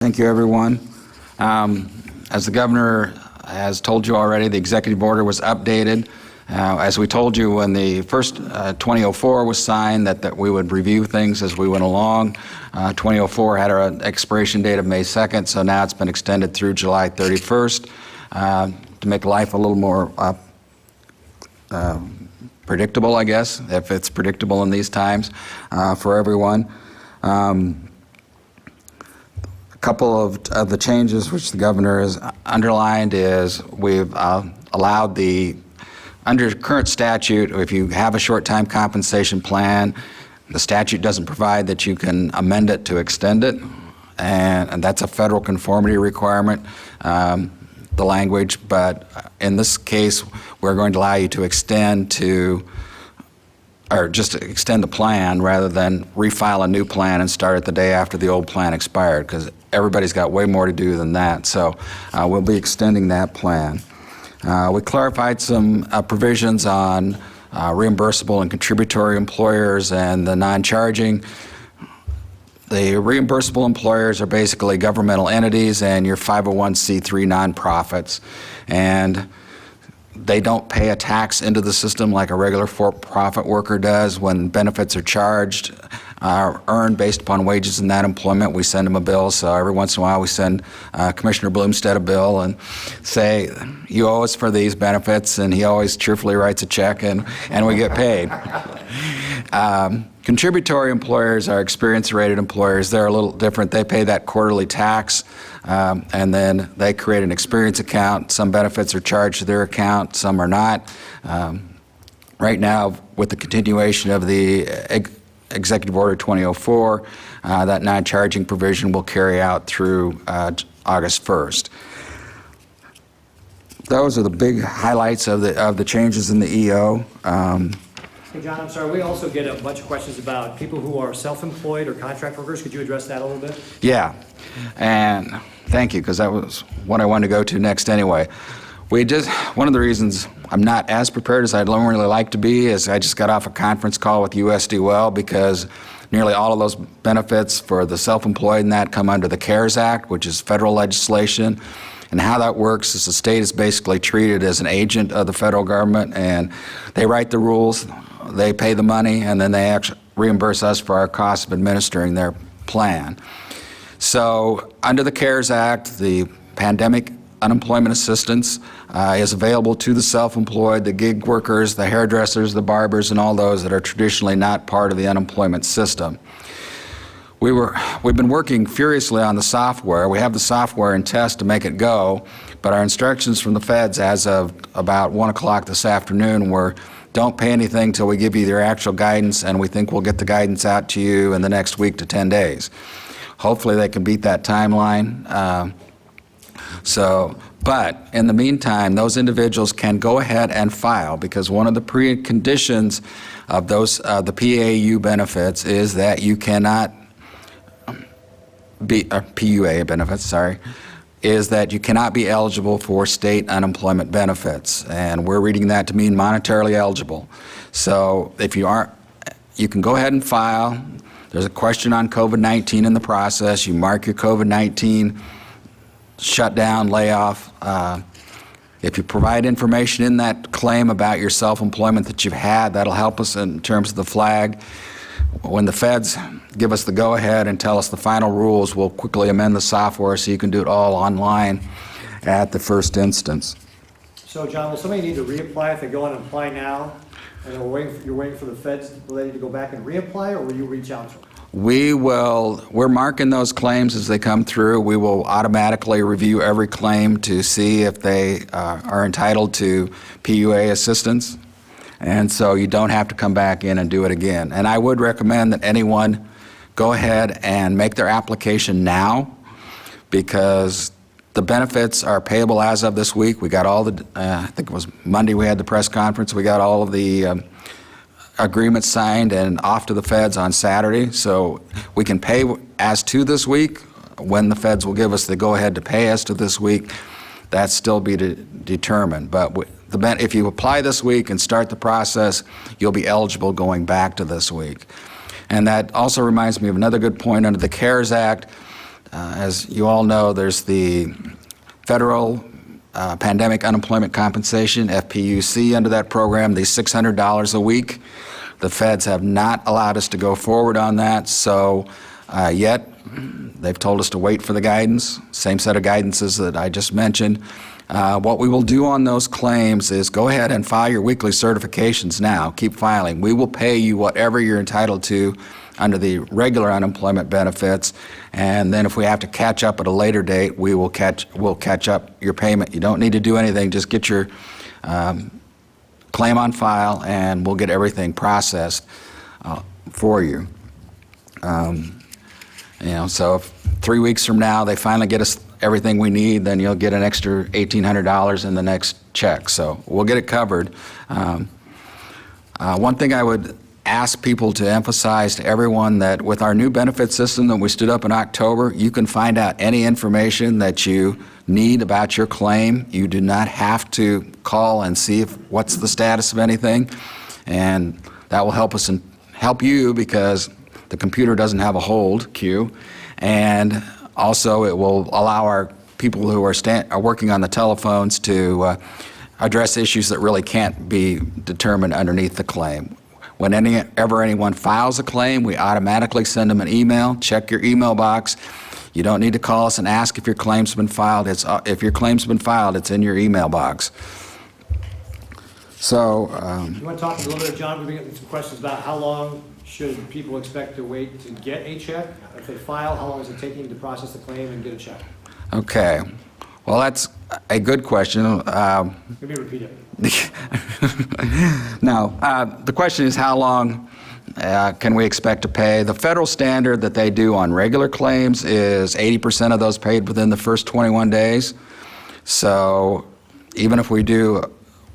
Thank you, everyone. As the governor has told you already, the executive order was updated. As we told you when the first 2004 was signed, that we would review things as we went along. 2004 had an expiration date of May 2nd, so now it's been extended through July 31st to make life a little more predictable, I guess, if it's predictable in these times for everyone. A couple of the changes which the governor has underlined is we've allowed under current statute, if you have a short-time compensation plan, the statute doesn't provide that you can amend it to extend it, and that's a federal conformity requirement, the language, but in this case, we're going to allow you to extend the plan rather than refile a new plan and start it the day after the old plan expired, because everybody's got way more to do than that. So we'll be extending that plan. We clarified some provisions on reimbursable and contributory employers and the non-charging. The reimbursable employers are basically governmental entities and your 501c3 nonprofits, and they don't pay a tax into the system like a regular for-profit worker does. When benefits are charged, earned based upon wages in that employment, we send them a bill. So every once in a while we send Commissioner Bloomstead a bill and say, you owe us for these benefits, and he always cheerfully writes a check and we get paid. Contributory employers are experience-rated employers. They're a little different. They pay that quarterly tax, and then they create an experience account. Some benefits are charged to their account, some are not. Right now, with the continuation of the Executive Order 2004, that non-charging provision will carry out through August 1st. Those are the big highlights of the changes in the EO. Hey, John, I'm sorry, we also get a bunch of questions about people who are self-employed or contract workers. Could you address that a little bit? Yeah, and thank you, because that was what I wanted to go to next anyway. One of the reasons I'm not as prepared as I'd normally like to be is I just got off a conference call with USD because nearly all of those benefits for the self-employed and that come under the CARES Act, which is federal legislation. And how that works is the state is basically treated as an agent of the federal government, and they write the rules, they pay the money, and then they actually reimburse us for our costs of administering their plan. So under the CARES Act, the pandemic unemployment assistance is available to the self-employed, the gig workers, the hairdressers, the barbers, and all those that are traditionally not part of the unemployment system. We've been working furiously on the software. We have the software in test to make it go, but our instructions from the feds as of about 1 o'clock this afternoon were don't pay anything till we give you your actual guidance, and we think we'll get the guidance out to you in the next week to 10 days. Hopefully they can beat that timeline. But in the meantime, those individuals can go ahead and file, because one of the preconditions of those the PAU benefits is that you cannot be PUA benefits, sorry, is that you cannot be eligible for state unemployment benefits, and we're reading that to mean monetarily eligible. So if you aren't, you can go ahead and file. There's a question on COVID-19 in the process. You mark your COVID-19 shutdown, layoff. If you provide information in that claim about your self-employment that you've had, that'll help us in terms of the flag. When the feds give us the go-ahead and tell us the final rules, we'll quickly amend the software so you can do it all online at the first instance. So, John, will somebody need to reapply if they go and apply now, and you're waiting for the feds to go back and reapply, or will you reach out to them? We're marking those claims as they come through. We will automatically review every claim to see if they are entitled to PUA assistance. And so you don't have to come back in and do it again. And I would recommend that anyone go ahead and make their application now, because the benefits are payable as of this week. We got all the, I think it was Monday we had the press conference, we got all of the agreements signed and off to the feds on Saturday. So we can pay as to this week. When the feds will give us the go-ahead to pay as to this week, that's still be determined. But if you apply this week and start the process, you'll be eligible going back to this week. And that also reminds me of another good point under the CARES Act. as you all know, there's the federal pandemic unemployment compensation, FPUC, under that program, the $600 a week. The feds have not allowed us to go forward on that, so yet they've told us to wait for the guidance, same set of guidances that I just mentioned. What we will do on those claims is go ahead and file your weekly certifications now. Keep filing. We will pay you whatever you're entitled to under the regular unemployment benefits, and then if we have to catch up at a later date, we'll catch up your payment. You don't need to do anything. Just get your claim on file, and we'll get everything processed for you. So if 3 weeks from now they finally get us everything we need, then you'll get an extra $1,800 in the next check. So we'll get it covered. One thing I would ask people to emphasize to everyone, that with our new benefit system that we stood up in October, you can find out any information that you need about your claim. You do not have to call and see what's the status of anything, and that will help us and help you, because the computer doesn't have a hold queue, and also it will allow our people who are working on the telephones to address issues that really can't be determined underneath the claim. Whenever anyone files a claim, we automatically send them an email. Check your email box. You don't need to call us and ask if your claim's been filed. If your claim's been filed, it's in your email box. So, You want to talk a little bit, John? We're getting some questions about how long should people expect to wait to get a check? If they file, how long is it taking to process the claim and get a check? okay. Well, that's a good question. Let me repeat it. Now, the question is, how long can we expect to pay? The federal standard that they do on regular claims is 80% of those paid within the first 21 days. So even if we do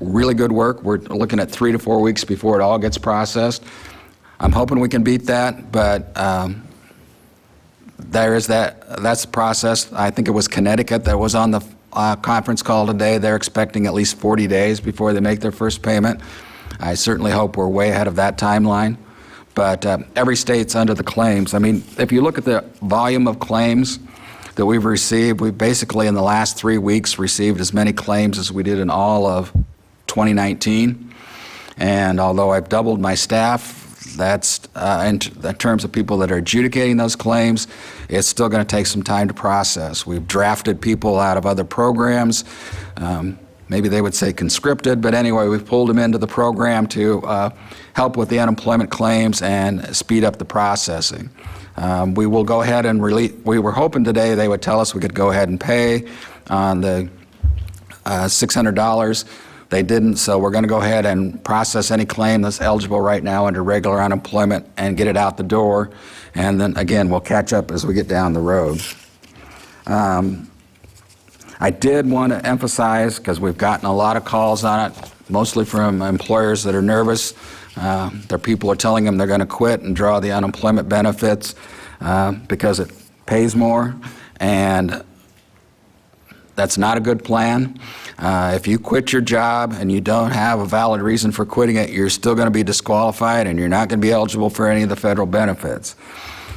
really good work, we're looking at 3 to 4 weeks before it all gets processed. I'm hoping we can beat that, but that's the process. I think it was Connecticut that was on the conference call today. They're expecting at least 40 days before they make their first payment. I certainly hope we're way ahead of that timeline. But every state's under the claims. I mean, if you look at the volume of claims that we've received, we've basically in the last 3 weeks received as many claims as we did in all of 2019. And although I've doubled my staff, that's in terms of people that are adjudicating those claims, it's still going to take some time to process. We've drafted people out of other programs. Maybe they would say conscripted, but anyway, we've pulled them into the program to help with the unemployment claims and speed up the processing. We will go ahead and release. We were hoping today they would tell us we could go ahead and pay on the $600. They didn't, so we're going to go ahead and process any claim that's eligible right now under regular unemployment and get it out the door. And then, again, we'll catch up as we get down the road. I did want to emphasize, because we've gotten a lot of calls on it, mostly from employers that are nervous. Their people are telling them they're going to quit and draw the unemployment benefits because it pays more, and that's not a good plan. If you quit your job and you don't have a valid reason for quitting it, you're still going to be disqualified, and you're not going to be eligible for any of the federal benefits.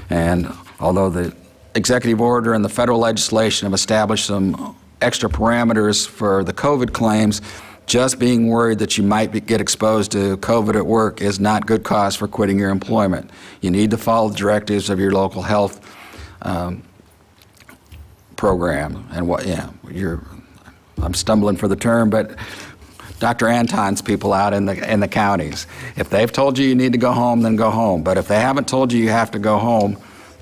And although the executive order and the federal legislation have established some extra parameters for the COVID claims, just being worried that you might get exposed to COVID at work is not good cause for quitting your employment. You need to follow the directives of your local health program. And I'm stumbling for the term, but Dr. Anton's people out in the counties. If they've told you need to go home, then go home. But if they haven't told you have to go home,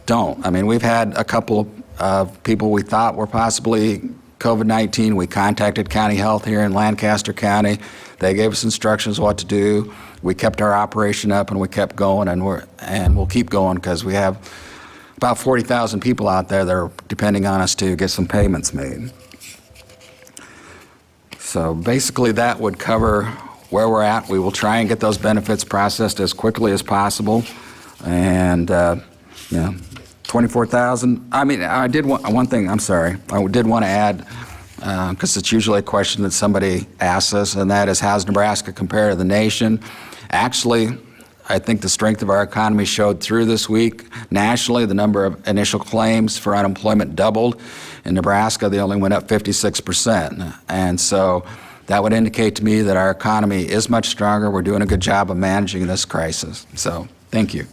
don't. I mean, we've had a couple of people we thought were possibly COVID-19. We contacted County Health here in Lancaster County. They gave us instructions what to do. We kept our operation up and we kept going, and we'll keep going because we have about 40,000 people out there that are depending on us to get some payments made. So basically that would cover where we're at. We will try and get those benefits processed as quickly as possible. And 24,000. I mean, I did want one thing. I'm sorry. I did want to add, because it's usually a question that somebody asks us, and that is, how's Nebraska compare to the nation? Actually, I think the strength of our economy showed through this week. Nationally, the number of initial claims for unemployment doubled. In Nebraska, they only went up 56%. And so that would indicate to me that our economy is much stronger. We're doing a good job of managing this crisis. So thank you.